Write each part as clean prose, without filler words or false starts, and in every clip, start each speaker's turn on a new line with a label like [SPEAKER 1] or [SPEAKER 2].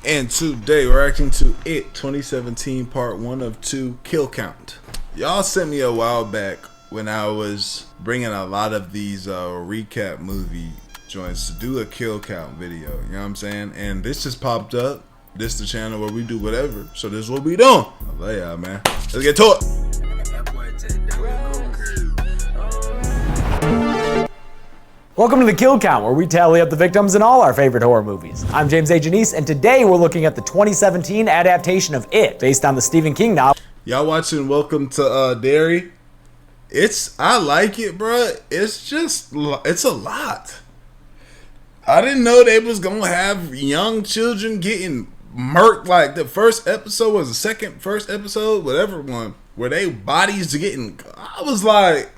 [SPEAKER 1] And today we're reacting to It 2017 part 1 of 2 Kill Count. Y'all sent me a while back when I was bringing a lot of these recap movie joints to do a kill count video, you know what I'm saying? And this just popped up. This is the channel where we do whatever, so this is what we doing. I love y'all, man. Let's get to it.
[SPEAKER 2] Welcome to the Kill Count, where we tally up the victims in all our favorite horror movies. I'm James A. Janice, and today we're looking at the 2017 adaptation of It, based on the Stephen King novel.
[SPEAKER 1] Y'all watching Welcome to Derry? I like it, bruh. It's a lot. I didn't know they was gonna have young children getting murked. Like the first episode was the first episode, whatever one, where they bodies getting. I was like,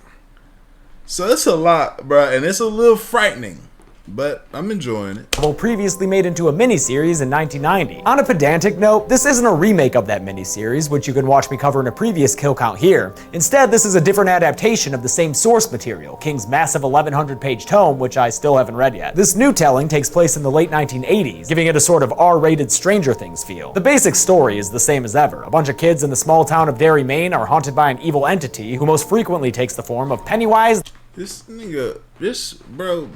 [SPEAKER 1] so it's a lot, bruh, and it's a little frightening, but I'm enjoying it.
[SPEAKER 2] Previously made into a miniseries in 1990. On a pedantic note, this isn't a remake of that miniseries, which you can watch me cover in a previous Kill Count here. Instead, this is a different adaptation of the same source material, King's massive 1,100-page tome, which I still haven't read yet. This new telling takes place in the late 1980s, giving it a sort of R-rated Stranger Things feel. The basic story is the same as ever. A bunch of kids in the small town of Derry, Maine are haunted by an evil entity who most frequently takes the form of Pennywise.
[SPEAKER 1] This nigga,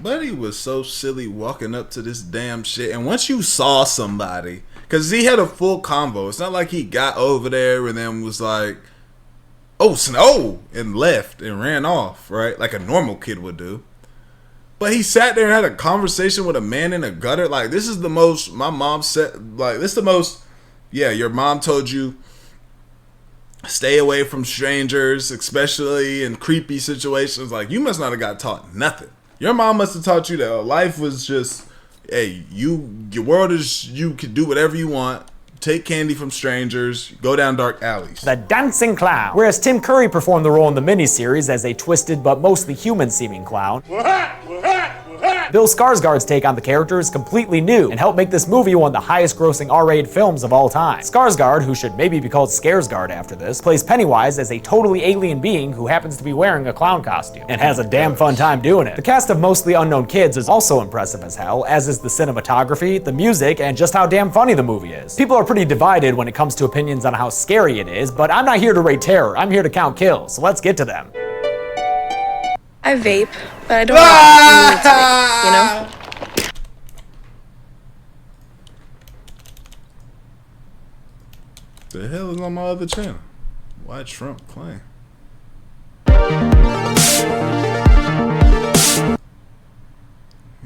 [SPEAKER 1] Buddy was so silly walking up to this damn shit. And once you saw somebody, because he had a full convo, it's not like he got over there and then was like, oh, snow, and left and ran off, right? Like a normal kid would do. But he sat there and had a conversation with a man in a gutter. Like, this is the most, my mom said, like, this is the most, yeah, your mom told you, stay away from strangers, especially in creepy situations. Like, you must not have got taught nothing. Your mom must have taught you that life was just, hey, your world is, you can do whatever you want. Take candy from strangers, go down dark alleys.
[SPEAKER 2] The Dancing Clown. Whereas Tim Curry performed the role in the miniseries as a twisted but mostly human-seeming clown, Bill Skarsgård's take on the character is completely new and helped make this movie one of the highest-grossing R-rated films of all time. Skarsgård, who should maybe be called Scaresgard after this, plays Pennywise as a totally alien being who happens to be wearing a clown costume and has a damn fun time doing it. The cast of mostly unknown kids is also impressive as hell, as is the cinematography, the music, and just how damn funny the movie is. People are pretty divided when it comes to opinions on how scary it is, but I'm not here to rate terror, I'm here to count kills, so let's get to them.
[SPEAKER 3] I vape, but I don't want to, you know?
[SPEAKER 1] The hell is on my other channel? Why Trump playing?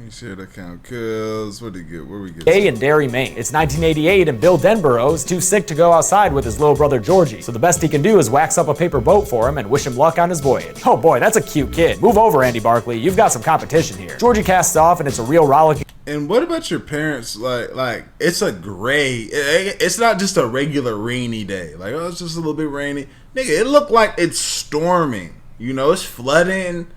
[SPEAKER 1] He's here to count kills. What did he get? Where we get?
[SPEAKER 2] In Derry, Maine. It's 1988 and Bill Denborough is too sick to go outside with his little brother Georgie, so the best he can do is wax up a paper boat for him and wish him luck on his voyage. Oh boy, that's a cute kid. Move over, Andy Barkley. You've got some competition here. Georgie casts off and it's a real rollicking.
[SPEAKER 1] And what about your parents? Like it's a gray. It's not just a regular rainy day. Like, oh, it's just a little bit rainy. Nigga, it looked like it's storming. You know, it's flooding.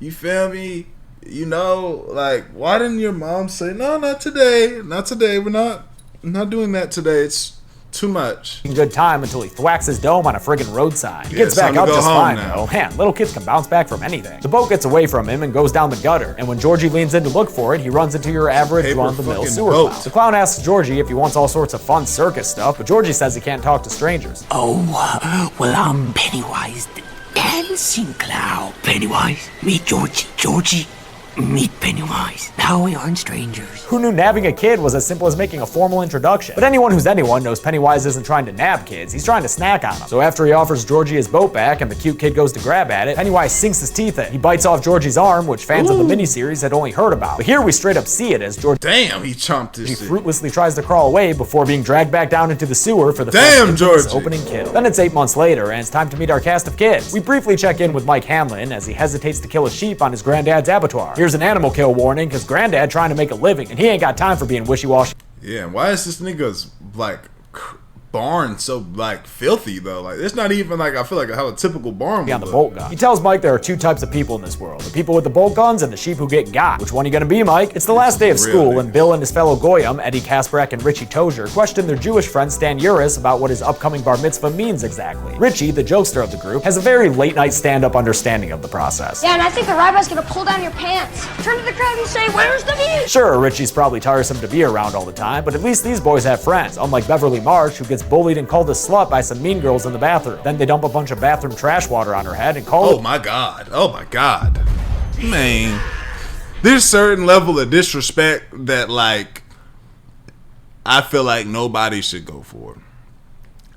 [SPEAKER 1] You feel me? You know, like, why didn't your mom say, no, not today, not today, we're not doing that today, it's too much.
[SPEAKER 2] Good time until he thwacks his dome on a friggin' road sign. He gets back up just fine though. Man, little kids can bounce back from anything. The boat gets away from him and goes down the gutter, and when Georgie leans in to look for it, he runs into your average run-of-the-mill sewer clown. The clown asks Georgie if he wants all sorts of fun circus stuff, but Georgie says he can't talk to strangers.
[SPEAKER 4] Oh, well, I'm Pennywise, the dancing clown. Pennywise, meet Georgie. Georgie, meet Pennywise. Now we aren't strangers.
[SPEAKER 2] Who knew nabbing a kid was as simple as making a formal introduction? But anyone who's anyone knows Pennywise isn't trying to nab kids, he's trying to snack on them. So after he offers Georgie his boat back and the cute kid goes to grab at it, Pennywise sinks his teeth in. He bites off Georgie's arm, which fans of the miniseries had only heard about. But here we straight up see it as Georgie—
[SPEAKER 1] damn, he chomped his shit.
[SPEAKER 2] Fruitlessly tries to crawl away before being dragged back down into the sewer for the opening kill. Then it's 8 months later and it's time to meet our cast of kids. We briefly check in with Mike Hamlin as he hesitates to kill a sheep on his granddad's abattoir. Here's an animal kill warning, cause granddad trying to make a living and he ain't got time for being wishy-washy.
[SPEAKER 1] Yeah, and why is this nigga's like barn so like filthy though? Like it's not even like I feel like how a typical barn would
[SPEAKER 2] on the
[SPEAKER 1] look.
[SPEAKER 2] bolt gun. He tells Mike there are two types of people in this world: the people with the bolt guns and the sheep who get got. Which one are you gonna be, Mike? It's the last day of school, and Bill and his fellow Goyim, Eddie Kasprak and Richie Tozier, question their Jewish friend Stan Uris about what his upcoming bar mitzvah means exactly. Richie, the jokester of the group, has a very late-night stand-up understanding of the process.
[SPEAKER 5] Yeah, and I think the rabbi's gonna pull down your pants. Turn to the crowd and say, "Where's the meat?"
[SPEAKER 2] Sure, Richie's probably tiresome to be around all the time, but at least these boys have friends, unlike Beverly Marsh, who gets bullied and called a slut by some mean girls in the bathroom. Then they dump a bunch of bathroom trash water on her head and call
[SPEAKER 1] Oh my god. Oh my god. Man. There's certain level of disrespect that like I feel like nobody should go for.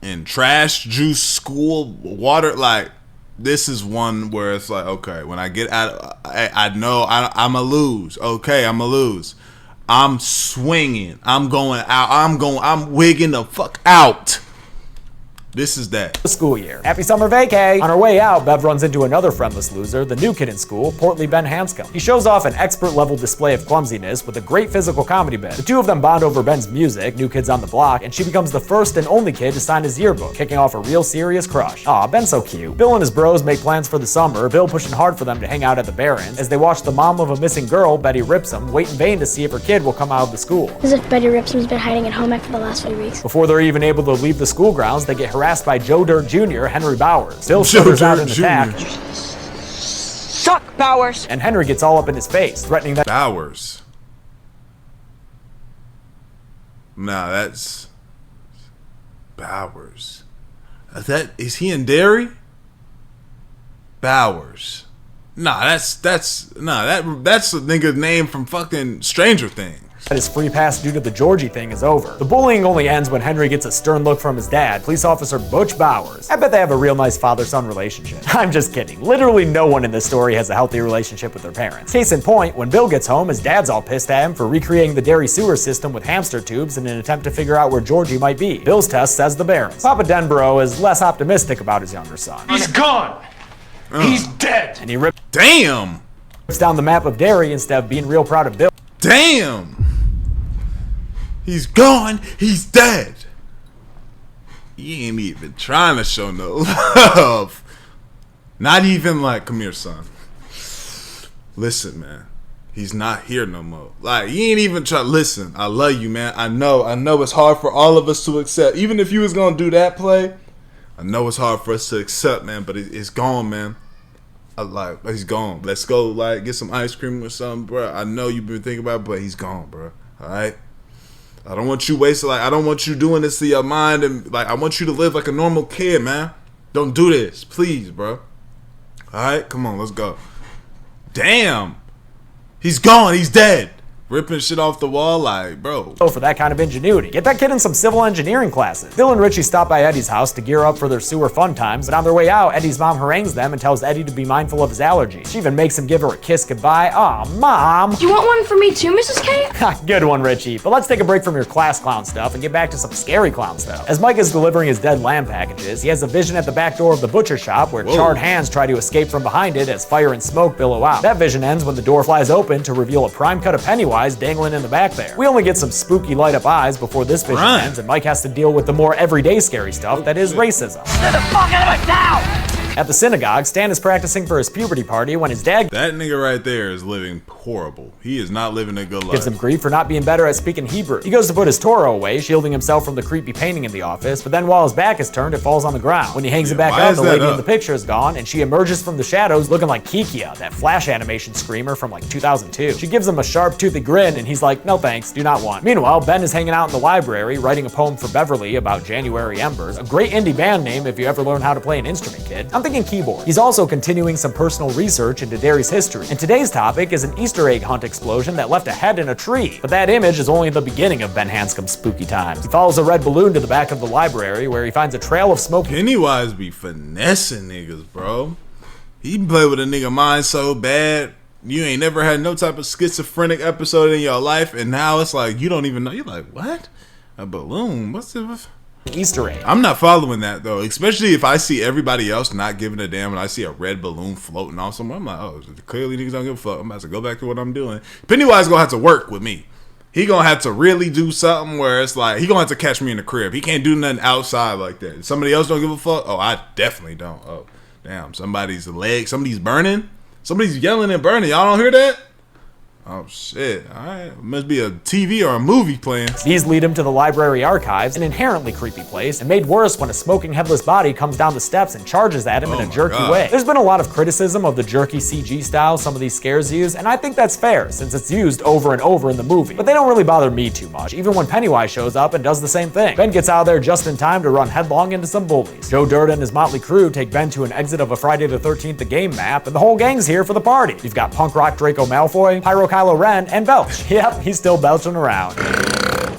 [SPEAKER 1] And trash, juice, school, water, like this is one where it's like, okay, when I get out, I know I'm a lose. Okay, I'm a lose. I'm swinging. I'm going out. I'm wigging the fuck out. This is that.
[SPEAKER 2] School year. Happy summer vacay! On her way out, Bev runs into another friendless loser, the new kid in school, portly Ben Hanscom. He shows off an expert-level display of clumsiness with a great physical comedy bit. The two of them bond over Ben's music, New Kids on the Block, and she becomes the first and only kid to sign his yearbook, kicking off a real serious crush. Aw, Ben's so cute. Bill and his bros make plans for the summer, Bill pushing hard for them to hang out at the Barrens, as they watch the mom of a missing girl, Betty Ripsum, wait in vain to see if her kid will come out of the school.
[SPEAKER 5] As if Betty Ripsom's been hiding at home after the last few weeks.
[SPEAKER 2] Before they're even able to leave the school grounds, they get harassed by Joe Dirt Jr., Henry Bowers. Bill shudders out an attack.
[SPEAKER 6] Suck, Bowers!
[SPEAKER 2] And Henry gets all up in his face, threatening that
[SPEAKER 1] Bowers. Nah, that's Bowers. Is he in Derry? Bowers. Nah, that's a nigga's name from fucking Stranger Things.
[SPEAKER 2] his free pass due to the Georgie thing is over. The bullying only ends when Henry gets a stern look from his dad, police officer Butch Bowers. I bet they have a real nice father-son relationship. I'm just kidding. Literally no one in this story has a healthy relationship with their parents. Case in point, when Bill gets home, his dad's all pissed at him for recreating the Derry sewer system with hamster tubes in an attempt to figure out where Georgie might be. Bill's test says the Barrens. Papa Denborough is less optimistic about his younger son.
[SPEAKER 7] He's gone! He's dead!
[SPEAKER 2] And he rips
[SPEAKER 1] Damn!
[SPEAKER 2] down the map of Derry instead of being real proud of Bill.
[SPEAKER 1] Damn! He's gone. He's dead. He ain't even trying to show no love. Not even like, come here, son. Listen, man. He's not here no more. Like, he ain't even try. Listen, I love you, man. I know it's hard for all of us to accept. Even if you was gonna do that play, I know it's hard for us to accept, man. But it's gone, man. He's gone. Let's go, like, get some ice cream or something, bro. I know you've been thinking about it, but he's gone, bro. All right. I don't want you wasting, like, I don't want you doing this to your mind, and like, I want you to live like a normal kid, man. Don't do this, please, bro. All right, come on, let's go. Damn, he's gone. He's dead. Ripping shit off the wall, like, bro.
[SPEAKER 2] For that kind of ingenuity. Get that kid in some civil engineering classes. Bill and Richie stop by Eddie's house to gear up for their sewer fun times, but on their way out, Eddie's mom harangues them and tells Eddie to be mindful of his allergies. She even makes him give her a kiss goodbye. Aw, Mom!
[SPEAKER 5] Do you want one for me too, Mrs. K?
[SPEAKER 2] Good one, Richie. But let's take a break from your class clown stuff and get back to some scary clown stuff. As Mike is delivering his dead lamb packages, he has a vision at the back door of the butcher shop where charred hands try to escape from behind it as fire and smoke billow out. That vision ends when the door flies open to reveal a prime cut of Pennywise dangling in the back there. We only get some spooky light up eyes before this vision ends, and Mike has to deal with the more everyday scary stuff that is racism.
[SPEAKER 6] Get the fuck out of my town!
[SPEAKER 2] At the synagogue, Stan is practicing for his puberty party when his dad
[SPEAKER 1] That nigga right there is living horrible. He is not living a good life.
[SPEAKER 2] gives him grief for not being better at speaking Hebrew. He goes to put his Torah away, shielding himself from the creepy painting in the office, but then while his back is turned, it falls on the ground. When he hangs it back
[SPEAKER 1] why
[SPEAKER 2] up,
[SPEAKER 1] is
[SPEAKER 2] the
[SPEAKER 1] that
[SPEAKER 2] lady
[SPEAKER 1] up?
[SPEAKER 2] in the picture is gone, and she emerges from the shadows looking like Kikia, that Flash animation screamer from like 2002. She gives him a sharp-toothed grin, and he's like, no thanks, do not want. Meanwhile, Ben is hanging out in the library, writing a poem for Beverly about January Embers, a great indie band name if you ever learn how to play an instrument, kid. I'm thinking keyboard. He's also continuing some personal research into Derry's history, and today's topic is an Easter egg hunt explosion that left a head in a tree. But that image is only the beginning of Ben Hanscom's spooky times. He follows a red balloon to the back of the library where he finds a trail of smoke.
[SPEAKER 1] Pennywise be finessing niggas, bro. He play with a nigga mind so bad. You ain't never had no type of schizophrenic episode in your life, and now it's like you don't even know. You're like, what? A balloon? What's it?
[SPEAKER 2] Easter egg.
[SPEAKER 1] I'm not following that though, especially if I see everybody else not giving a damn and I see a red balloon floating off somewhere. I'm like, oh, clearly niggas don't give a fuck. I'm about to go back to what I'm doing. Pennywise gonna have to work with me. he gonna have to really do something where it's like, he gonna have to catch me in the crib. He can't do nothing outside like that. Somebody else don't give a fuck? Oh, I definitely don't. Oh, damn, somebody's leg, somebody's burning. Somebody's yelling and burning. Y'all don't hear that? Oh shit, alright. Must be a TV or a movie playing.
[SPEAKER 2] These lead him to the library archives, an inherently creepy place, and made worse when a smoking headless body comes down the steps and charges at him in a jerky way. There's been a lot of criticism of the jerky CG style some of these scares use, and I think that's fair, since it's used over and over in the movie. But they don't really bother me too much, even when Pennywise shows up and does the same thing. Ben gets out of there just in time to run headlong into some bullies. Joe Dirt and his motley crew take Ben to an exit of a Friday the 13th the game map, and the whole gang's here for the party. You've got punk rock Draco Malfoy, Pyro Kylo Ren, and Belch. Yep, he's still belching around.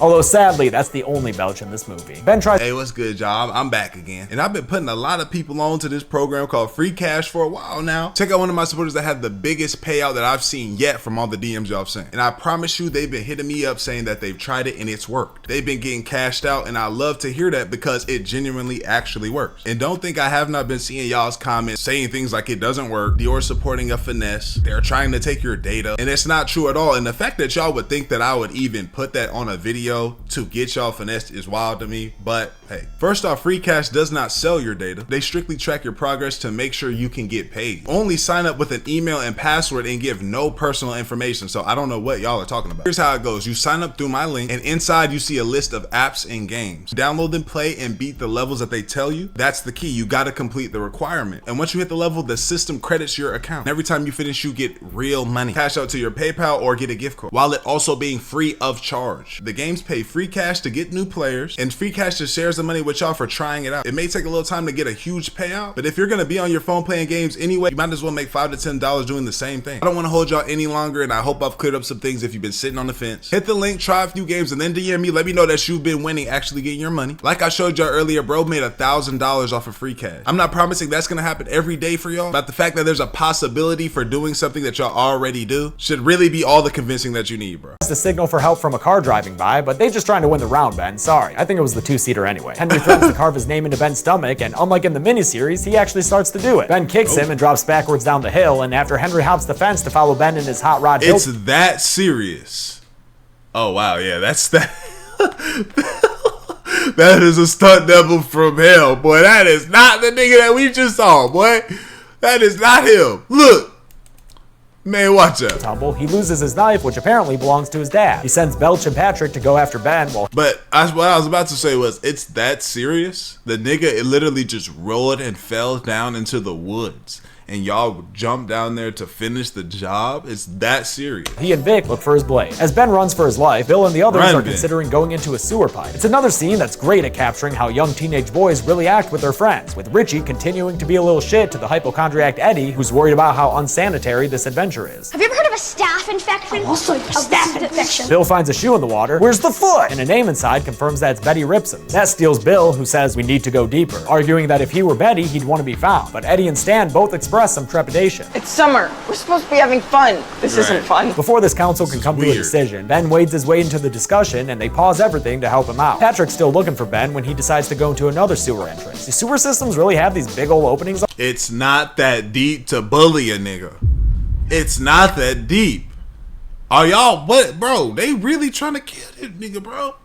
[SPEAKER 2] Although sadly, that's the only belch in this movie. Ben tries—
[SPEAKER 1] Hey, what's good, y'all? I'm back again. And I've been putting a lot of people on to this program called Free Cash for a while now. Check out one of my supporters that had the biggest payout that I've seen yet from all the DMs y'all sent. And I promise you, they've been hitting me up saying that they've tried it and it's worked. They've been getting cashed out, and I love to hear that because it genuinely actually works. And don't think I have not been seeing y'all's comments saying things like it doesn't work, Dior supporting a finesse, they're trying to take your data, and it's not true at all. And the fact that y'all would think that I would even put that on a video to get y'all finessed is wild to me. But hey, first off, Free Cash does not sell your data. They strictly track your progress to make sure you can get paid. Only sign up with an email and password and give no personal information, so I don't know what y'all are talking about. Here's how it goes. You sign up through my link, and inside you see a list of apps and games. Download them, play, and beat the levels that they tell you. That's the key. You gotta complete the requirement. And once you hit the level, the system credits your account. And every time you finish, you get real money. Cash out to your PayPal or get a gift card, while it also being free of charge. The games pay Free Cash to get new players, and Free Cash just shares the money with y'all for trying it out. It may take a little time to get a huge payout, but if you're gonna be on your phone playing games anyway, you might as well make $5 to $10 doing the same thing. I don't want to hold y'all any longer, and I hope I've cleared up some things if you've been sitting on the fence. Hit the link, try a few games, and then DM me. Let me know that you've been winning, actually getting your money. Like I showed y'all earlier, bro made $1,000 off of Free Cash. I'm not promising that's gonna happen every day for y'all, but the fact that there's a possibility for doing something that y'all already do should really be all the convincing that you need, bro.
[SPEAKER 2] the signal for help from a car driving by, but they're just trying to win the round, Ben. Sorry, I think it was the two-seater anyway. Henry threatens to carve his name into Ben's stomach, and unlike in the miniseries, he actually starts to do it. Ben kicks him and drops backwards down the hill, and after Henry hops the fence to follow Ben in his hot rod—
[SPEAKER 1] It's that serious. Oh wow, yeah, that's that. That is a stunt double from hell, boy. That is not the nigga that we just saw, boy. That is not him. Look. Man, watch out.
[SPEAKER 2] Tumble, he loses his knife, which apparently belongs to his dad. He sends Belch and Patrick to go after Ben while—
[SPEAKER 1] But what I was about to say was, it's that serious? The nigga, it literally just rolled and fell down into the woods, and y'all jumped down there to finish the job? It's that serious.
[SPEAKER 2] He and Vic look for his blade. As Ben runs for his life, Bill and the others are considering going into a sewer pipe. It's another scene that's great at capturing how young teenage boys really act with their friends, with Richie continuing to be a little shit to the hypochondriac Eddie, who's worried about how unsanitary this adventure is.
[SPEAKER 5] Have you ever heard of a staph infection?
[SPEAKER 6] Also, a staph infection.
[SPEAKER 2] Bill finds a shoe in the water. Where's the foot? And a name inside confirms that it's Betty Ripson's. That steals Bill, who says we need to go deeper, arguing that if he were Betty, he'd want to be found. But Eddie and Stan both express some trepidation.
[SPEAKER 6] It's summer. We're supposed to be having fun. This isn't fun.
[SPEAKER 2] Before this council can come to a decision, Ben wades his way into the discussion, and they pause everything to help him out. Patrick's still looking for Ben when he decides to go into another sewer entrance. Do sewer systems really have these big old openings?
[SPEAKER 1] It's not that deep to bully a nigga. It's not that deep. Are y'all, what, bro? They really trying to kill this nigga, bro.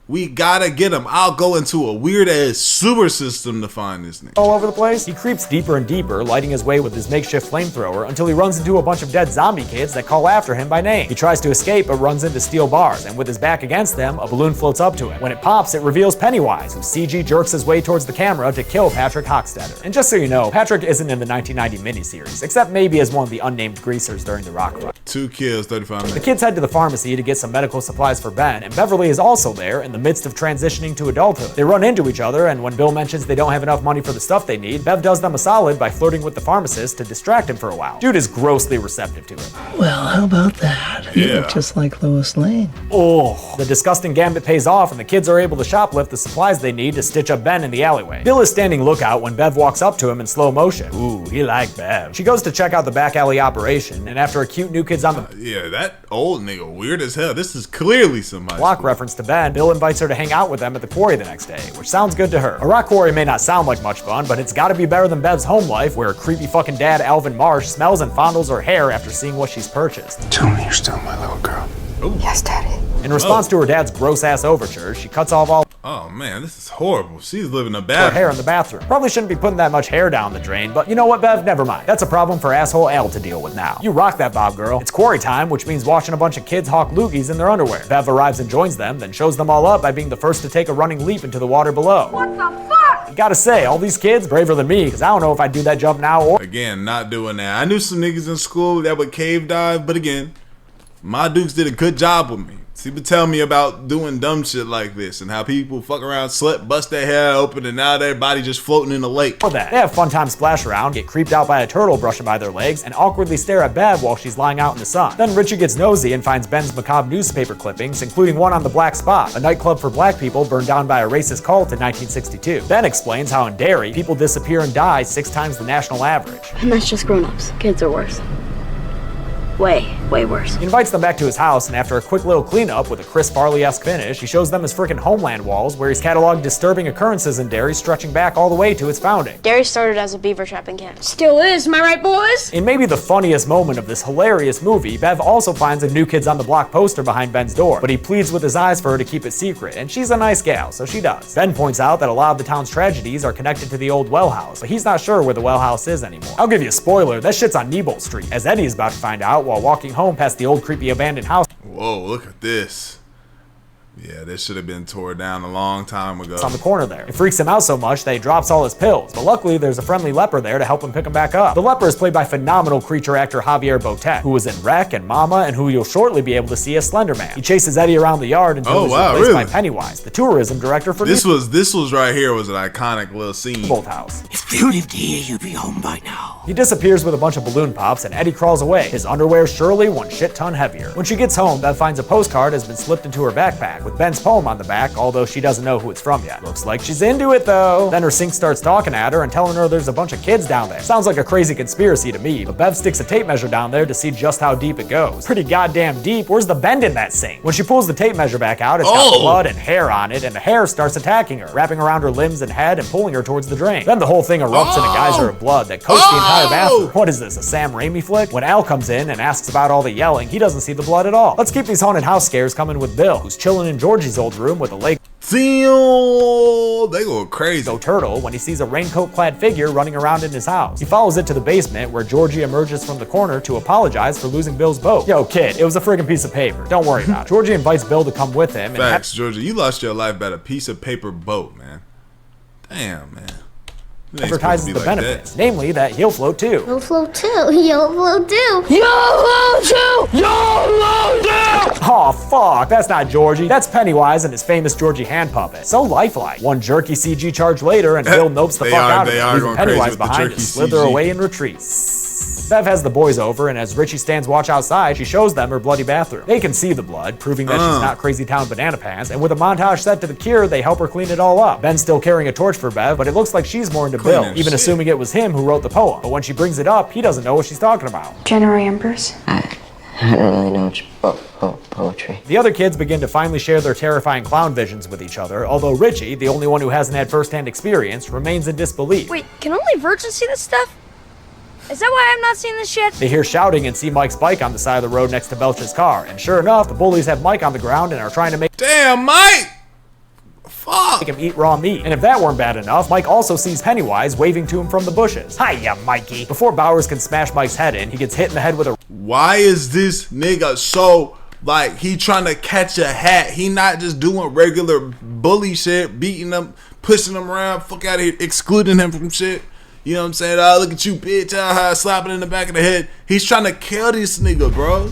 [SPEAKER 1] We gotta get him. I'll go into a weird ass sewer system to find this nigga.
[SPEAKER 2] All over the place. He creeps deeper and deeper, lighting his way with his makeshift flamethrower until he runs into a bunch of dead zombie kids that call after him by name. He tries to escape but runs into steel bars, and with his back against them, a balloon floats up to him. When it pops, it reveals Pennywise, who CG jerks his way towards the camera to kill Patrick Hochstetter. And just so you know, Patrick isn't in the 1990 miniseries, except maybe as one of the unnamed greasers during the rock fight.
[SPEAKER 1] 2 kills, 35 minutes.
[SPEAKER 2] The kids head to the pharmacy to get some medical supplies for Ben, and Beverly is also there in the midst of transitioning to adulthood. They run into each other, and when Bill mentions they don't have enough money for the stuff they need, Bev does them a solid by flirting with the pharmacist to distract him for a while. Jude is grossly receptive to it.
[SPEAKER 8] Well, how about that? You look just like Lois Lane.
[SPEAKER 2] Oh, the disgusting gambit pays off, and the kids are able to shoplift the supplies they need to stitch up Ben in the alleyway. Bill is standing lookout when Bev walks up to him in slow motion. Ooh, he liked Bev. She goes to check out the back alley operation, and after a cute new kid's on the
[SPEAKER 1] yeah, that old nigga weird as hell. This is clearly somebody.
[SPEAKER 2] Block reference to Ben, Bill invites her to hang out with them at the quarry the next day, which sounds good to her. A rock quarry may not sound like much fun, but it's gotta be better than Bev's home life, where creepy fucking dad Alvin Marsh smells and fondles her hair after seeing what she's purchased.
[SPEAKER 9] Tell me you're still my little girl.
[SPEAKER 5] Yes, Daddy.
[SPEAKER 2] In response to her dad's gross-ass overtures, she cuts off all
[SPEAKER 1] Oh man, this is horrible. She's living a
[SPEAKER 2] her
[SPEAKER 1] bad.
[SPEAKER 2] hair in the bathroom. Probably shouldn't be putting that much hair down the drain, but you know what, Bev? Never mind. That's a problem for asshole Al to deal with now. You rock that, Bob girl. It's quarry time, which means watching a bunch of kids hawk loogies in their underwear. Bev arrives and joins them, then shows them all up by being the first to take a running leap into the water below.
[SPEAKER 5] What the fuck?
[SPEAKER 2] You gotta say, all these kids braver than me, because I don't know if I'd do that jump now or
[SPEAKER 1] Again, not doing that. I knew some niggas in school that would cave dive, but again, my dukes did a good job with me. See, but tell me about doing dumb shit like this and how people fuck around, slip, bust their hair open, and now their body just floating in the lake.
[SPEAKER 2] that. They have fun time splash around, get creeped out by a turtle brushing by their legs, and awkwardly stare at Bev while she's lying out in the sun. Then Richie gets nosy and finds Ben's macabre newspaper clippings, including one on the Black Spot, a nightclub for black people burned down by a racist cult in 1962. Ben explains how in Derry, people disappear and die 6 times the national average.
[SPEAKER 5] And that's just grown-ups. Kids are worse. Way worse.
[SPEAKER 2] He invites them back to his house, and after a quick little cleanup with a Chris Farley-esque finish, he shows them his frickin' homeland walls, where he's cataloged disturbing occurrences in Derry stretching back all the way to its founding.
[SPEAKER 3] Derry started as a beaver trapping camp.
[SPEAKER 5] Still is, am I right, boys?
[SPEAKER 2] In maybe the funniest moment of this hilarious movie, Bev also finds a New Kids on the Block poster behind Ben's door, but he pleads with his eyes for her to keep it secret, and she's a nice gal, so she does. Ben points out that a lot of the town's tragedies are connected to the old well house, but he's not sure where the well house is anymore. I'll give you a spoiler, that shit's on Nebo Street, as Eddie is about to find out while walking home past the old creepy abandoned house.
[SPEAKER 1] Whoa, look at this. Yeah, this should have been tore down a long time ago.
[SPEAKER 2] On the corner there. It freaks him out so much that he drops all his pills, but luckily there's a friendly leper there to help him pick them back up. The leper is played by phenomenal creature actor Javier Botet, who was in Wreck and Mama, and who you'll shortly be able to see as Slender Man. He chases Eddie around the yard until he's replaced by Pennywise, the tourism director for
[SPEAKER 1] this was right here was an iconic little scene.
[SPEAKER 2] Both house.
[SPEAKER 4] If you lived here, you'd be home by now.
[SPEAKER 2] He disappears with a bunch of balloon pops, and Eddie crawls away, his underwear surely 1 shit ton heavier. When she gets home, Bev finds a postcard has been slipped into her backpack, with Ben's poem on the back, although she doesn't know who it's from yet. Looks like she's into it though. Then her sink starts talking at her and telling her there's a bunch of kids down there. Sounds like a crazy conspiracy to me, but Bev sticks a tape measure down there to see just how deep it goes. Pretty goddamn deep. Where's the bend in that sink? When she pulls the tape measure back out, it's got blood and hair on it, and the hair starts attacking her, wrapping around her limbs and head and pulling her towards the drain. Then the whole thing erupts in a geyser of blood that coats the entire bathroom. What is this, a Sam Raimi flick? When Al comes in and asks about all the yelling, he doesn't see the blood at all. Let's keep these haunted house scares coming with Bill, who's chilling in Georgie's old room with a lake.
[SPEAKER 1] Theo, they go crazy.
[SPEAKER 2] Turtle when he sees a raincoat-clad figure running around in his house. He follows it to the basement where Georgie emerges from the corner to apologize for losing Bill's boat. Yo, kid, it was a friggin' piece of paper. Don't worry about it. Georgie invites Bill to come with him.
[SPEAKER 1] Facts, Georgie, you lost your life by a piece of paper boat, man. Damn, man.
[SPEAKER 2] Advertises the benefits, namely that he'll float too.
[SPEAKER 5] You'll float too. You'll float too.
[SPEAKER 2] Aw, fuck, that's not Georgie. That's Pennywise and his famous Georgie hand puppet. So lifelike. One jerky CG charge later, and Bill nopes the fuck out of it, leaving Pennywise behind to slither away in retreat. Bev has the boys over, and as Richie stands watch outside, she shows them her bloody bathroom. They can see the blood, proving that she's not Crazy Town Banana Pants, and with a montage set to the cure, they help her clean it all up. Ben's still carrying a torch for Bev, but it looks like she's more into Bill, even assuming it was him who wrote the poem. But when she brings it up, he doesn't know what she's talking about.
[SPEAKER 5] January Embers?
[SPEAKER 8] I don't really know much poetry.
[SPEAKER 2] The other kids begin to finally share their terrifying clown visions with each other, although Richie, the only one who hasn't had first-hand experience, remains in disbelief.
[SPEAKER 3] Wait, can only virgins see this stuff? Is that why I'm not seeing this shit?
[SPEAKER 2] They hear shouting and see Mike's bike on the side of the road next to Belch's car, and sure enough, the bullies have Mike on the ground and are trying to make
[SPEAKER 1] Mike! Fuck!
[SPEAKER 2] him eat raw meat. And if that weren't bad enough, Mike also sees Pennywise waving to him from the bushes. Hiya, Mikey! Before Bowers can smash Mike's head in, he gets hit in the head with a...
[SPEAKER 1] Why is this nigga so, like, he trying to catch a hat? He not just doing regular bully shit, beating him, pushing him around, fuck out of here, excluding him from shit. You know what I'm saying? Oh, look at you, bitch. Slapping in the back of the head. He's trying to kill this nigga, bro.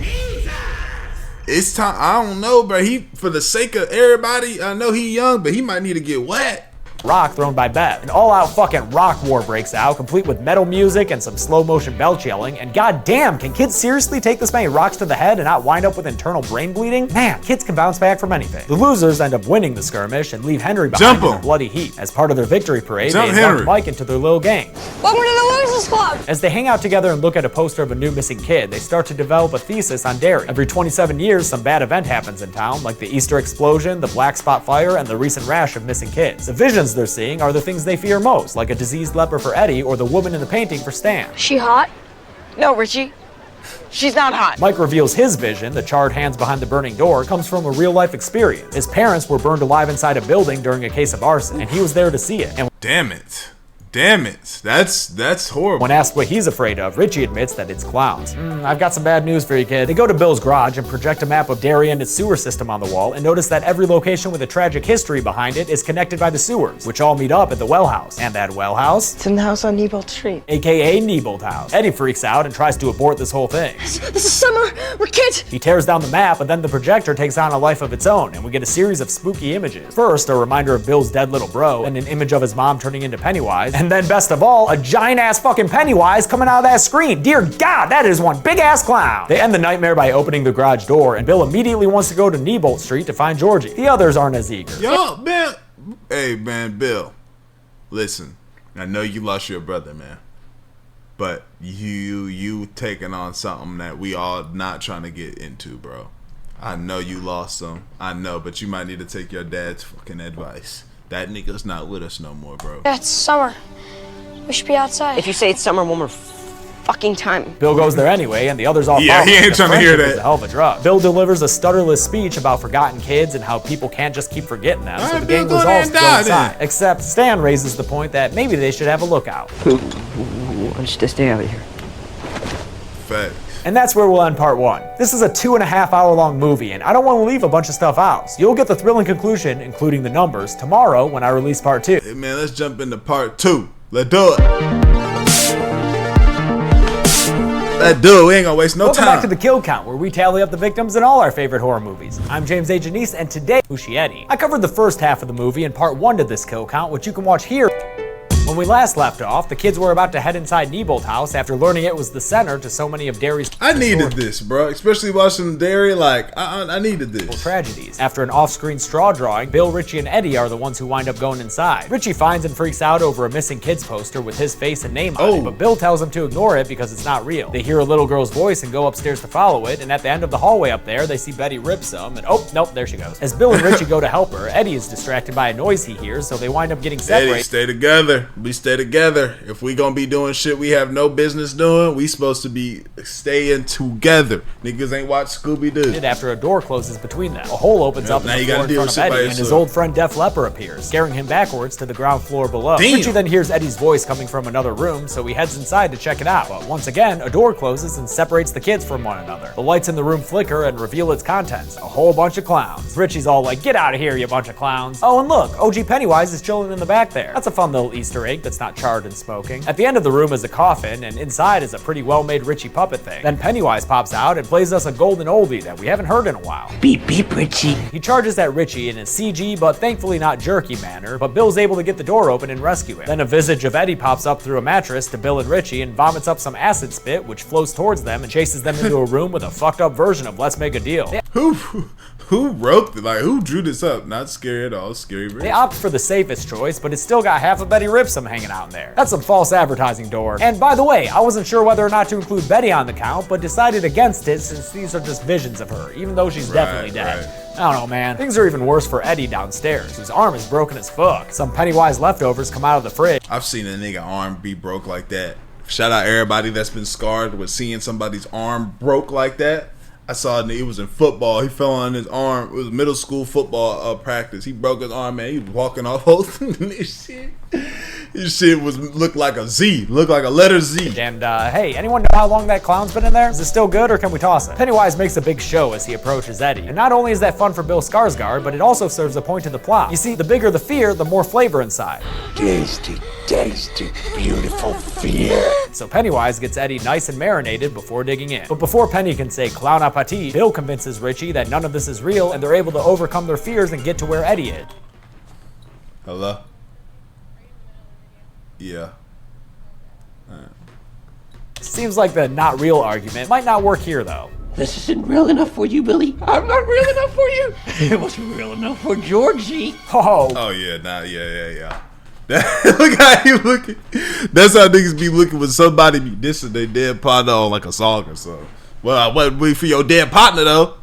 [SPEAKER 1] It's time. I don't know, bro. He, for the sake of everybody, I know he young, but he might need to get wet.
[SPEAKER 2] rock thrown by Bev. An all-out fucking rock war breaks out, complete with metal music and some slow-motion belch yelling, and goddamn, can kids seriously take this many rocks to the head and not wind up with internal brain bleeding? Man, kids can bounce back from anything. The losers end up winning the skirmish and leave Henry behind in a bloody heap. As part of their victory parade, they induct Mike into their little gang.
[SPEAKER 5] Welcome to the Losers Club!
[SPEAKER 2] As they hang out together and look at a poster of a new missing kid, they start to develop a thesis on Derry. Every 27 years, some bad event happens in town, like the Easter explosion, the Black Spot fire, and the recent rash of missing kids. The visions they're seeing are the things they fear most, like a diseased leper for Eddie or the woman in the painting for Stan.
[SPEAKER 5] She hot?
[SPEAKER 6] No, Richie. She's not hot.
[SPEAKER 2] Mike reveals his vision, the charred hands behind the burning door, comes from a real-life experience. His parents were burned alive inside a building during a case of arson, and he was there to see it. And
[SPEAKER 1] damn it. Damn it. That's horrible.
[SPEAKER 2] when asked what he's afraid of, Richie admits that it's clowns. I've got some bad news for you, kid. They go to Bill's garage and project a map of Derry and its sewer system on the wall, and notice that every location with a tragic history behind it is connected by the sewers, which all meet up at the well house. And that well house?
[SPEAKER 6] It's in the house on Nebolt Street.
[SPEAKER 2] AKA Nebolt House. Eddie freaks out and tries to abort this whole thing.
[SPEAKER 6] This is summer. We're kids.
[SPEAKER 2] He tears down the map, but then the projector takes on a life of its own, and we get a series of spooky images. First, a reminder of Bill's dead little bro, and an image of his mom turning into Pennywise, and then best of all, a giant ass fucking Pennywise coming out of that screen. Dear God, that is one big ass clown. They end the nightmare by opening the garage door, and Bill immediately wants to go to Nebolt Street to find Georgie. The others aren't as eager.
[SPEAKER 1] Yo, man. Hey, man, Bill. Listen, I know you lost your brother, man. But you taking on something that we all not trying to get into, bro. I know you lost him. I know, but you might need to take your dad's fucking advice. That nigga's not with us no more, bro.
[SPEAKER 9] Yeah, it's summer. We should be outside.
[SPEAKER 6] If you say it's summer one more fucking time.
[SPEAKER 2] Bill goes there anyway, and the others all
[SPEAKER 1] Yeah,
[SPEAKER 2] follow.
[SPEAKER 1] he ain't trying to hear that.
[SPEAKER 2] Is a hell of a drug. Bill delivers a stutterless speech about forgotten kids and how people can't just keep forgetting them, so the gang resolves to go inside. Except Stan raises the point that maybe they should have a lookout.
[SPEAKER 4] Who wants to stay out here?
[SPEAKER 1] Facts.
[SPEAKER 2] And that's where we'll end part 1. This is a 2.5 hour long movie, and I don't want to leave a bunch of stuff out. So you'll get the thrilling conclusion, including the numbers, tomorrow when I release part 2.
[SPEAKER 1] Hey, man, let's jump into part 2. Let's do it. Let's do it. We ain't gonna waste no time.
[SPEAKER 2] Welcome back to the Kill Count, where we tally up the victims in all our favorite horror movies. I'm James A. Janice, and today, Eddie. I covered the first half of the movie in part 1 to this Kill Count, which you can watch here. When we last left off, the kids were about to head inside Nebolt House after learning it was the center to so many of Derry's
[SPEAKER 1] I needed this, bro. Especially watching Derry, like, I needed this.
[SPEAKER 2] tragedies. After an off-screen straw drawing, Bill, Richie, and Eddie are the ones who wind up going inside. Richie finds and freaks out over a missing kids poster with his face and name on it, but Bill tells him to ignore it because it's not real. They hear a little girl's voice and go upstairs to follow it, and at the end of the hallway up there, they see Betty rip some, and oh, nope, there she goes. As Bill and Richie go to help her, Eddie is distracted by a noise he hears, so they wind up getting separated.
[SPEAKER 1] Eddie, stay together. We stay together. If we gonna be doing shit we have no business doing, we supposed to be staying together. Niggas ain't watch Scooby-Doo.
[SPEAKER 2] After a door closes between them, a hole opens up in the floor in front of Eddie, and his old friend Def Leppard appears, scaring him backwards to the ground floor below.
[SPEAKER 1] Damn.
[SPEAKER 2] Richie then hears Eddie's voice coming from another room, so he heads inside to check it out. But once again, a door closes and separates the kids from one another. The lights in the room flicker and reveal its contents, a whole bunch of clowns. Richie's all like, "Get out of here, you bunch of clowns." Oh, and look, OG Pennywise is chilling in the back there. That's a fun little Easter egg that's not charred and smoking. At the end of the room is a coffin, and inside is a pretty well-made Richie puppet thing. Then Pennywise pops out and plays us a golden oldie that we haven't heard in a while.
[SPEAKER 4] Beep, beep, Richie.
[SPEAKER 2] He charges at Richie in a CG but thankfully not jerky manner, but Bill's able to get the door open and rescue him. Then a visage of Eddie pops up through a mattress to Bill and Richie and vomits up some acid spit, which flows towards them and chases them into a room with a fucked up version of Let's Make a Deal.
[SPEAKER 1] Who wrote it? Like, who drew this up? Not scary at all. Scary.
[SPEAKER 2] They opt for the safest choice, but it's still got half of Betty Ripsum hanging out in there. That's some false advertising, door. And by the way, I wasn't sure whether or not to include Betty on the count, but decided against it since these are just visions of her, even though she's definitely dead. I don't know, man. Things are even worse for Eddie downstairs, whose arm is broken as fuck. Some Pennywise leftovers come out of the fridge.
[SPEAKER 1] I've seen a nigga arm be broke like that. Shout out everybody that's been scarred with seeing somebody's arm broke like that. I saw it, he was in football. He fell on his arm. It was middle school football practice. He broke his arm, man. He was walking off holding this shit. His shit looked like a Z. Looked like a letter Z.
[SPEAKER 2] And, hey, anyone know how long that clown's been in there? Is it still good, or can we toss it? Pennywise makes a big show as he approaches Eddie. And not only is that fun for Bill Skarsgård, but it also serves a point to the plot. You see, the bigger the fear, the more flavor inside.
[SPEAKER 4] Tasty, tasty, beautiful fear.
[SPEAKER 2] So Pennywise gets Eddie nice and marinated before digging in. But before Penny can say clown à pâté, Bill convinces Richie that none of this is real, and they're able to overcome their fears and get to where Eddie is.
[SPEAKER 1] Hello? Yeah.
[SPEAKER 2] Seems like the not real argument might not work here, though.
[SPEAKER 4] This isn't real enough for you, Billy. I'm not real enough for you. It wasn't real enough for Georgie.
[SPEAKER 1] Oh yeah, nah, yeah. Look how you looking. That's how niggas be looking when somebody be dissing their dead partner on like a song or something. Well, I wasn't waiting for your dead partner though.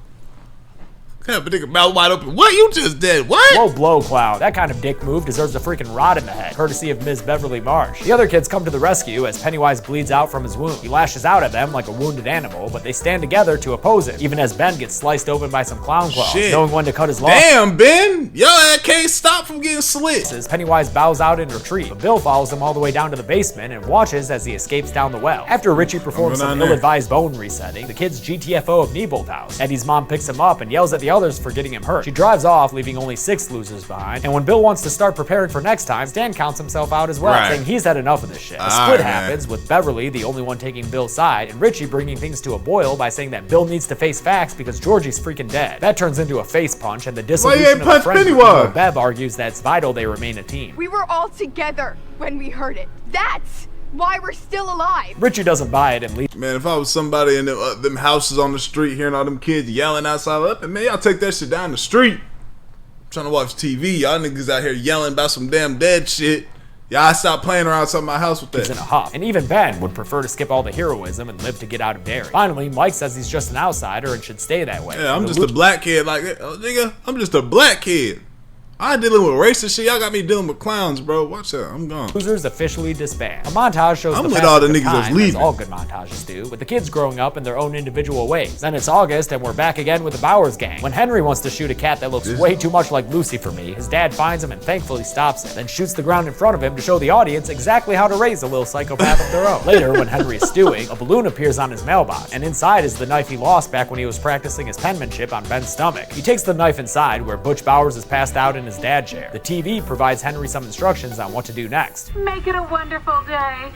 [SPEAKER 1] Have a nigga mouth wide open. What? You just did? What?
[SPEAKER 2] Low blow, Clown. That kind of dick move deserves a freaking rod in the head, courtesy of Ms. Beverly Marsh. The other kids come to the rescue as Pennywise bleeds out from his wound. He lashes out at them like a wounded animal, but they stand together to oppose him, even as Ben gets sliced open by some clown claws,
[SPEAKER 1] Shit.
[SPEAKER 2] knowing when to cut his losses.
[SPEAKER 1] Damn, Ben! Yo, that can't stop from getting slit.
[SPEAKER 2] As Pennywise bows out in retreat, but Bill follows him all the way down to the basement and watches as he escapes down the well. After Richie performs some ill-advised bone resetting, the kids GTFO of Neibolt House. Eddie's mom picks him up and yells at the others for getting him hurt. She drives off, leaving only 6 losers behind, and when Bill wants to start preparing for next time, Stan counts himself out as well, saying he's had enough of this shit. A split happens, with Beverly, the only one taking Bill's side, and Richie bringing things to a boil by saying that Bill needs to face facts because Georgie's freaking dead. That turns into a face punch, and the dissolution of the friend group, where Bev argues that it's vital they remain a team.
[SPEAKER 10] We were all together when we heard it. That's why we're still alive.
[SPEAKER 2] Richie doesn't buy it and leaves.
[SPEAKER 1] Man, if I was somebody in them houses on the street hearing all them kids yelling outside, man, y'all take that shit down the street. Trying to watch TV, y'all niggas out here yelling about some damn dead shit. Y'all stop playing around outside my house with that.
[SPEAKER 2] He's in a huff. And even Ben would prefer to skip all the heroism and live to get out of Derry. Finally, Mike says he's just an outsider and should stay that way.
[SPEAKER 1] Yeah, I'm just a black kid. Like, oh, nigga, I'm just a black kid. I ain't dealing with racist shit. Y'all got me dealing with clowns, bro. Watch out. I'm gone.
[SPEAKER 2] Losers officially disband. A montage shows
[SPEAKER 1] I'm
[SPEAKER 2] the
[SPEAKER 1] with all the
[SPEAKER 2] passage of
[SPEAKER 1] niggas that's
[SPEAKER 2] time,
[SPEAKER 1] leaving.
[SPEAKER 2] as all good montages do, with the kids growing up in their own individual ways. Then it's August, and we're back again with the Bowers gang. When Henry wants to shoot a cat that looks way too much like Lucy for me, his dad finds him and thankfully stops him, then shoots the ground in front of him to show the audience exactly how to raise a little psychopath of their own. Later, when Henry is stewing, a balloon appears on his mailbox, and inside is the knife he lost back when he was practicing his penmanship on Ben's stomach. He takes the knife inside, where Butch Bowers is passed out in his dad chair. The TV provides Henry some instructions on what to do next.
[SPEAKER 11] Make it a wonderful day.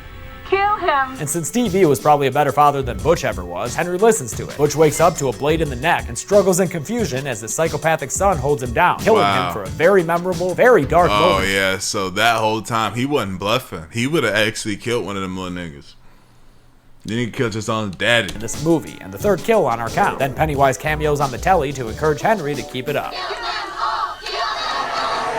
[SPEAKER 11] Kill him.
[SPEAKER 2] And since Stevie was probably a better father than Butch ever was, Henry listens to it. Butch wakes up to a blade in the neck and struggles in confusion as his psychopathic son holds him down, killing him for a very memorable, very dark moment.
[SPEAKER 1] Oh yeah, so that whole time he wasn't bluffing. He would have actually killed one of them little niggas. Then he killed his own daddy.
[SPEAKER 2] In this movie, and the third kill on our count. Then Pennywise cameos on the telly to encourage Henry to keep it up.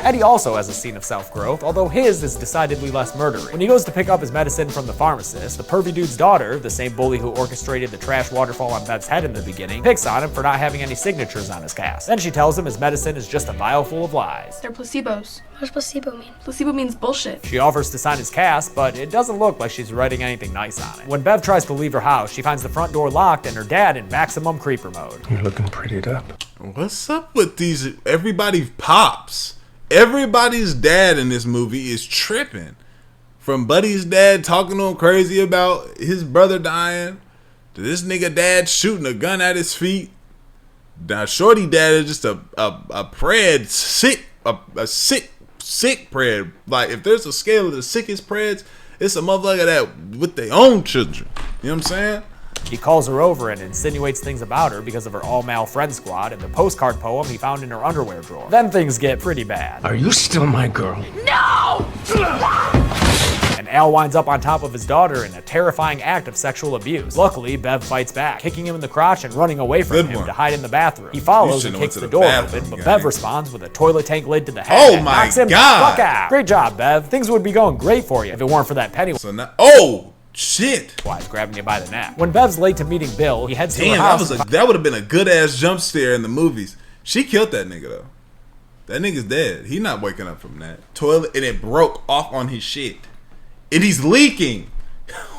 [SPEAKER 2] Eddie also has a scene of self-growth, although his is decidedly less murdery. When he goes to pick up his medicine from the pharmacist, the pervy dude's daughter, the same bully who orchestrated the trash waterfall on Bev's head in the beginning, picks on him for not having any signatures on his cast. Then she tells him his medicine is just a vial full of lies.
[SPEAKER 9] They're placebos. What does placebo mean?
[SPEAKER 3] Placebo means bullshit.
[SPEAKER 2] She offers to sign his cast, but it doesn't look like she's writing anything nice on it. When Bev tries to leave her house, she finds the front door locked and her dad in maximum creeper mode.
[SPEAKER 7] You're looking prettied up.
[SPEAKER 1] What's up with these? Everybody pops. Everybody's dad in this movie is tripping. From Buddy's dad talking to him crazy about his brother dying, to this nigga dad shooting a gun at his feet. Now Shorty dad is just a pred sick, a sick pred. Like if there's a scale of the sickest preds, it's a motherfucker that with their own children. You know what I'm saying?
[SPEAKER 2] He calls her over and insinuates things about her because of her all-male friend squad and the postcard poem he found in her underwear drawer. Then things get pretty bad.
[SPEAKER 7] Are you still my girl?
[SPEAKER 11] No!
[SPEAKER 2] And Al winds up on top of his daughter in a terrifying act of sexual abuse. Luckily, Bev fights back, kicking him in the crotch and running away from him to hide in the bathroom. He follows and kicks the door open, but Bev responds with a toilet tank lid to the head.
[SPEAKER 1] Oh my
[SPEAKER 2] knocks him
[SPEAKER 1] God.
[SPEAKER 2] the fuck out. Great job, Bev. Things would be going great for you if it weren't for that Pennywise.
[SPEAKER 1] So now, oh shit!
[SPEAKER 2] Grabbing you by the neck. When Bev's late to meeting Bill, he heads to her house.
[SPEAKER 1] That would have been a good ass jump scare in the movies. She killed that nigga though. That nigga's dead. He not waking up from that toilet, and it broke off on his shit, and he's leaking.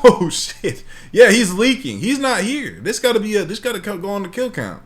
[SPEAKER 1] Oh shit! Yeah, he's leaking. He's not here. This gotta go on the kill count.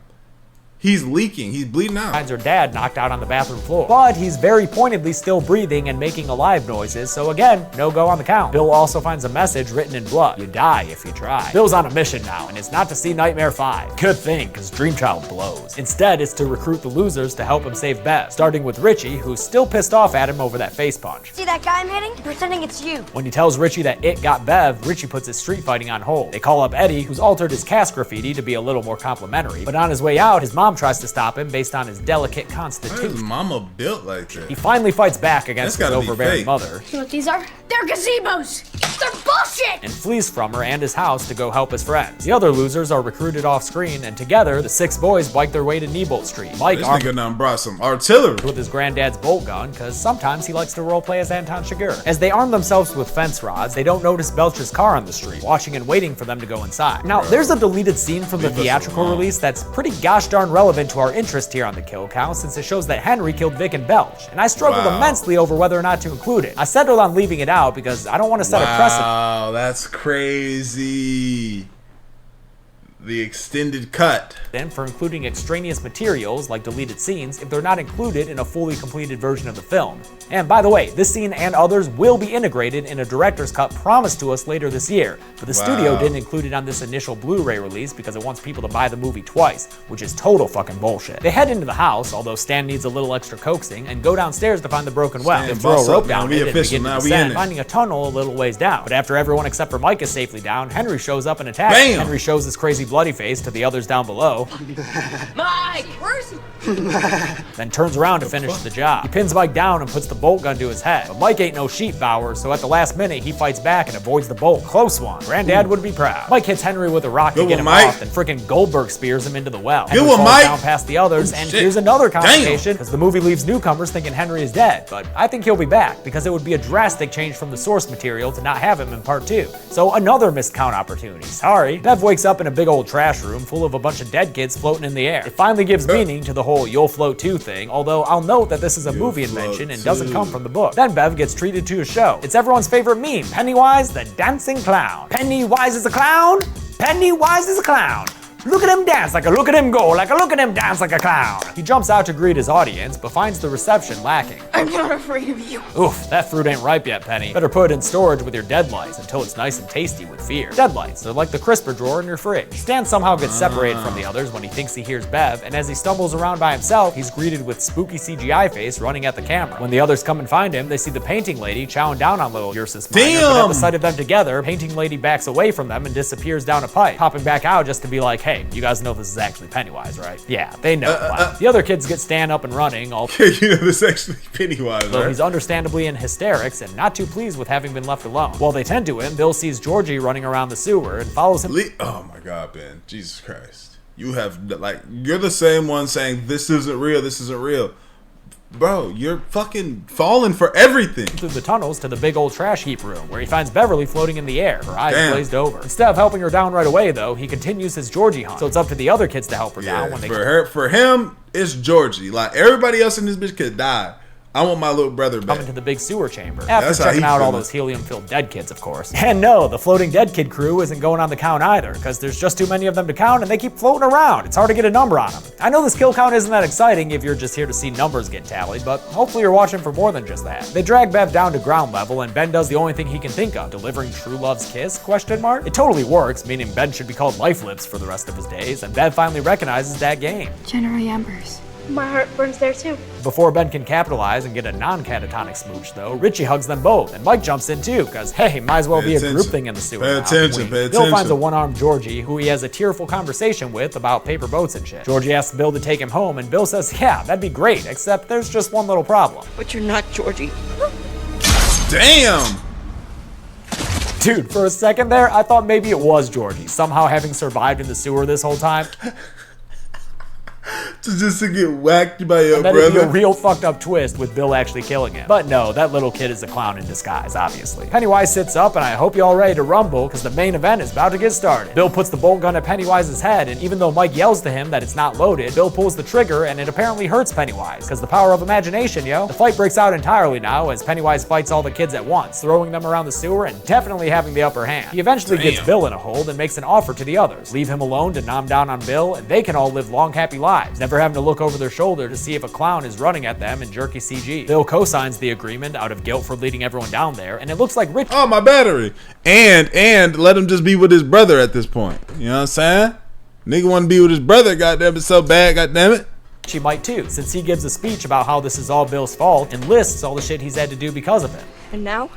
[SPEAKER 1] He's leaking. He's bleeding out.
[SPEAKER 2] Finds her dad knocked out on the bathroom floor. But he's very pointedly still breathing and making alive noises, so again, no go on the count. Bill also finds a message written in blood. You die if you try. Bill's on a mission now, and it's not to see Nightmare 5. Good thing, because Dreamchild blows. Instead, it's to recruit the losers to help him save Bev, starting with Richie, who's still pissed off at him over that face punch.
[SPEAKER 9] See that guy I'm hitting? Pretending it's you.
[SPEAKER 2] When he tells Richie that it got Bev, Richie puts his street fighting on hold. They call up Eddie, who's altered his cast graffiti to be a little more complimentary, but on his way out, his mom tries to stop him based on his delicate constitution.
[SPEAKER 1] His mama built like that.
[SPEAKER 2] He finally fights back against his overbearing mother.
[SPEAKER 9] You know what these are? They're gazebos! They're
[SPEAKER 10] bullshit!
[SPEAKER 2] and flees from her and his house to go help his friends. The other losers are recruited off screen, and together, the 6 boys bike their way to Nebolt Street. Mike
[SPEAKER 1] This nigga done brought some artillery
[SPEAKER 2] with his granddad's bolt gun, because sometimes he likes to roleplay as Anton Chigurh. As they arm themselves with fence rods, they don't notice Belcher's car on the street, watching and waiting for them to go inside. Now, there's a deleted scene from the theatrical release that's pretty gosh darn relevant to our interest here on the kill count, since it shows that Henry killed Vic and Belch, and I struggled immensely over whether or not to include it. I settled on leaving it out because I don't want to set a precedent.
[SPEAKER 1] Wow, that's crazy. The extended cut.
[SPEAKER 2] Then for including extraneous materials like deleted scenes if they're not included in a fully completed version of the film. And by the way, this scene and others will be integrated in a director's cut promised to us later this year, but the studio didn't include it on this initial Blu-ray release because it wants people to buy the movie twice, which is total fucking bullshit. They head into the house, although Stan needs a little extra coaxing, and go downstairs to find the broken well. They throw a rope down it and begin to descend, finding a tunnel a little ways down. But after everyone except for Mike is safely down, Henry shows up and attacks.
[SPEAKER 1] Bam!
[SPEAKER 2] Henry shows his crazy bloody face to the others down below.
[SPEAKER 11] Mike, where's he?
[SPEAKER 2] Then turns around to finish the job. He pins Mike down and puts the bolt gun to his head. But Mike ain't no sheep bower, so at the last minute, he fights back and avoids the bolt. Close one. Granddad would be proud. Mike hits Henry with a rock to get him off, and frickin' Goldberg spears him into the well. Henry falls down past the others, and here's another complication, because the movie leaves newcomers thinking Henry is dead. But I think he'll be back, because it would be a drastic change from the source material to not have him in part 2. So another missed count opportunity. Sorry. Bev wakes up in a big old trash room full of a bunch of dead kids floating in the air. It finally gives meaning to the whole "you'll float too" thing, although I'll note that this is a movie invention and doesn't come from the book. Then Bev gets treated to a show. It's everyone's favorite meme, Pennywise the dancing clown. Pennywise is a clown? Pennywise is a clown. Look at him dance like a look at him go, like a look at him dance like a clown. He jumps out to greet his audience, but finds the reception lacking.
[SPEAKER 10] I'm not afraid of you.
[SPEAKER 2] Oof, that fruit ain't ripe yet, Penny. Better put it in storage with your deadlights until it's nice and tasty with fear. Deadlights, they're like the crisper drawer in your fridge. Stan somehow gets separated from the others when he thinks he hears Bev, and as he stumbles around by himself, he's greeted with spooky CGI face running at the camera. When the others come and find him, they see the painting lady chowing down on little Ursus Minor, but at the sight of them together, painting lady backs away from them and disappears down a pipe, popping back out just to be like, hey, you guys know this is actually Pennywise, right? Yeah, they know. The other kids get Stan up and running, all
[SPEAKER 1] you know this is actually Pennywise,
[SPEAKER 2] though
[SPEAKER 1] right?
[SPEAKER 2] he's understandably in hysterics and not too pleased with having been left alone. While they tend to him, Bill sees Georgie running around the sewer and follows him.
[SPEAKER 1] Oh my God, Ben. Jesus Christ. You have, like, you're the same one saying, this isn't real, this isn't real. Bro, you're fucking falling for everything.
[SPEAKER 2] Through the tunnels to the big old trash heap room, where he finds Beverly floating in the air, her eyes glazed over. Instead of helping her down right away, though, he continues his Georgie hunt. So it's up to the other kids to help her down when they
[SPEAKER 1] for him, it's Georgie. Like, everybody else in this bitch could die. I want my little brother back.
[SPEAKER 2] Come into the big sewer chamber. After checking out all those helium-filled dead kids, of course. And no, the floating dead kid crew isn't going on the count either, because there's just too many of them to count and they keep floating around. It's hard to get a number on them. I know this kill count isn't that exciting if you're just here to see numbers get tallied, but hopefully you're watching for more than just that. They drag Bev down to ground level and Ben does the only thing he can think of, delivering true love's kiss, question mark? It totally works, meaning Ben should be called Life Lips for the rest of his days, and Bev finally recognizes that game.
[SPEAKER 9] Generally embers. My heart burns there too.
[SPEAKER 2] Before Ben can capitalize and get a non-catatonic smooch, though, Richie hugs them both, and Mike jumps in too, because hey, might as well be a group thing in the sewer.
[SPEAKER 1] Pay attention.
[SPEAKER 2] Bill finds a one-armed Georgie, who he has a tearful conversation with about paper boats and shit. Georgie asks Bill to take him home, and Bill says, yeah, that'd be great, except there's just one little problem.
[SPEAKER 6] But you're not Georgie.
[SPEAKER 1] Damn!
[SPEAKER 2] Dude, for a second there, I thought maybe it was Georgie, somehow having survived in the sewer this whole time.
[SPEAKER 1] Just to get whacked by your
[SPEAKER 2] and then
[SPEAKER 1] brother.
[SPEAKER 2] it'd be a real fucked up twist with Bill actually killing him. But no, that little kid is a clown in disguise, obviously. Pennywise sits up, and I hope you're all ready to rumble, because the main event is about to get started. Bill puts the bolt gun at Pennywise's head, and even though Mike yells to him that it's not loaded, Bill pulls the trigger, and it apparently hurts Pennywise, because the power of imagination, yo. The fight breaks out entirely now, as Pennywise fights all the kids at once, throwing them around the sewer and definitely having the upper hand. He eventually gets Bill in a hold and makes an offer to the others. Leave him alone to nom down on Bill, and they can all live long, happy lives, never having to look over their shoulder to see if a clown is running at them in jerky CG. Bill co-signs the agreement out of guilt for leading everyone down there, and it looks like Rich—
[SPEAKER 1] oh, my battery. And let him just be with his brother at this point. You know what I'm saying? Nigga want to be with his brother, goddamn it, so bad, goddamn it.
[SPEAKER 2] She might too, since he gives a speech about how this is all Bill's fault and lists all the shit he's had to do because of it.
[SPEAKER 6] And now,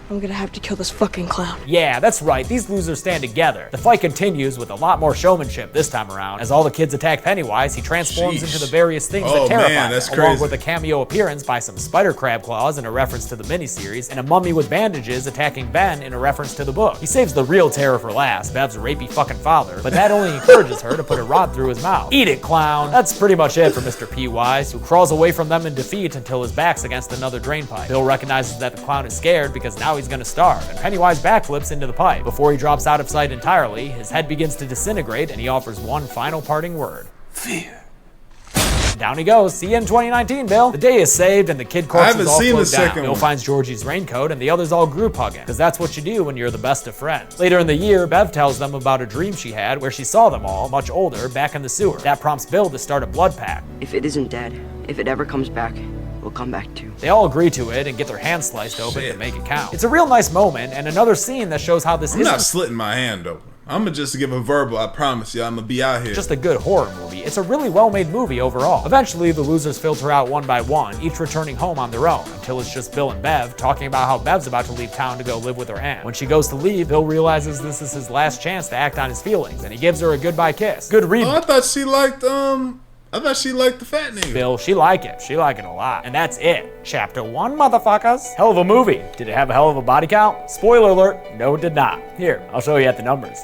[SPEAKER 3] I'm gonna have to kill this fucking clown.
[SPEAKER 2] Yeah, that's right, these losers stand together. The fight continues with a lot more showmanship this time around. As all the kids attack Pennywise, he transforms into the various things that terrify him, along with a cameo appearance by some spider crab claws in a reference to the miniseries, and a mummy with bandages attacking Ben in a reference to the book. He saves the real terror for last, Bev's rapey fucking father, but that only encourages her to put a rod through his mouth. Eat it, clown! That's pretty much it for Mr. P-Wise, who crawls away from them in defeat until his back's against another drain pipe. Bill recognizes that the clown is scared because now he's gonna starve, and Pennywise backflips into the pipe. Before he drops out of sight entirely, his head begins to disintegrate and he offers one final parting word.
[SPEAKER 4] Fear.
[SPEAKER 2] Down he goes. See you in 2019, Bill. The day is saved and the kid corpses all float down. Bill finds Georgie's raincoat and the others all group hugging, because that's what you do when you're the best of friends. Later in the year, Bev tells them about a dream she had where she saw them all, much older, back in the sewer. That prompts Bill to start a blood pact.
[SPEAKER 6] If it isn't dead, if it ever comes back, we'll come back too.
[SPEAKER 2] They all agree to it and get their hands sliced open to make it count. It's a real nice moment and another scene that shows how this isn't...
[SPEAKER 1] I'm not slitting my hand open. I'm gonna just give a verbal, I promise you, I'm gonna be out here.
[SPEAKER 2] Just a good horror movie. It's a really well-made movie overall. Eventually, the losers filter out one by one, each returning home on their own, until it's just Bill and Bev talking about how Bev's about to leave town to go live with her aunt. When she goes to leave, Bill realizes this is his last chance to act on his feelings, and he gives her a goodbye kiss. Good read.
[SPEAKER 1] Oh, I thought she liked the fat nigga.
[SPEAKER 2] Bill, she like it. She like it a lot. And that's it. Chapter 1, motherfuckers. Hell of a movie. Did it have a hell of a body count? Spoiler alert, no it did not. Here, I'll show you at the numbers.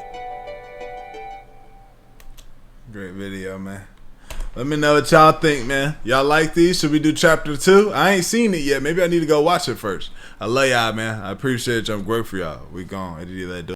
[SPEAKER 1] Great video, man. Let me know what y'all think, man. Y'all like these? Should we do chapter 2? I ain't seen it yet. Maybe I need to go watch it first. I love y'all, man. I appreciate you. I'm grateful for y'all. We gone.